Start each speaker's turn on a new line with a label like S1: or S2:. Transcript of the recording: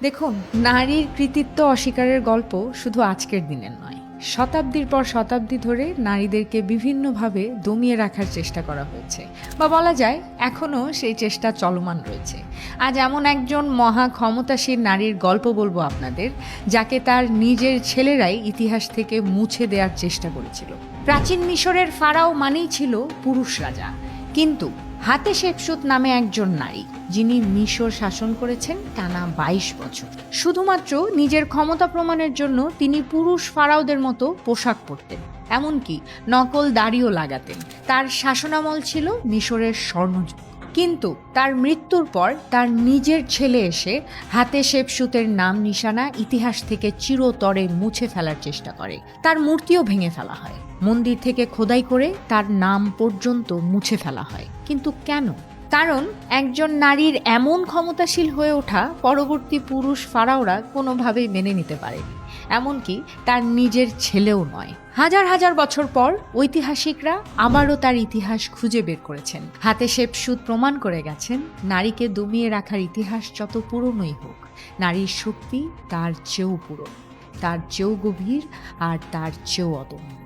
S1: দেখুন, নারীর কৃতিত্ব অস্বীকারের গল্প শুধু আজকের দিনের নয়। শতাব্দীর পর শতাব্দী ধরে নারীদেরকে বিভিন্নভাবে দমিয়ে রাখার চেষ্টা করা হয়েছে, বা বলা যায় এখনও সেই চেষ্টা চলমান রয়েছে। আজ এমন একজন মহা ক্ষমতাসীন নারীর গল্প বলবো আপনাদের, যাকে তার নিজের ছেলেরাই ইতিহাস থেকে মুছে দেওয়ার চেষ্টা করেছিল। প্রাচীন মিশরের ফারাও মানেই ছিল পুরুষ রাজা, কিন্তু হাতেশেপসুত নামে একজন নারী, যিনি মিশর শাসন করেছেন টানা ২২ বছর। শুধুমাত্র নিজের ক্ষমতা প্রমাণের জন্য তিনি পুরুষ ফারাওদের মতো পোশাক পরতেন, এমনকি নকল দাড়িও লাগাতেন। তার শাসনামল ছিল মিশরের স্বর্ণযুগ। কিন্তু তার মৃত্যুর পর তার নিজের ছেলে এসে হাতেশেপসুতের নাম নিশানা ইতিহাস থেকে চিরতরে মুছে ফেলার চেষ্টা করে। তার মূর্তিও ভেঙে ফেলা হয়, মন্দির থেকে খোদাই করে তার নাম পর্যন্ত মুছে ফেলা হয়। কিন্তু কেন? কারণ একজন নারীর এমন ক্ষমতাশীল হয়ে ওঠা পরবর্তী পুরুষ ফারাওরা কোনোভাবেই মেনে নিতে পারেনি, এমনকি তার নিজের ছেলেও নয়। হাজার হাজার বছর পর ঐতিহাসিকরা আবারও তার ইতিহাস খুঁজে বের করেছেন। হাতেশেপসুত প্রমাণ করে গেছেন, নারীকে দমিয়ে রাখার ইতিহাস যত পুরনোই হোক, নারীর শক্তি তার চেয়েও পুরনো, তার চেয়েও গভীর, আর তার চেয়েও অদম্য।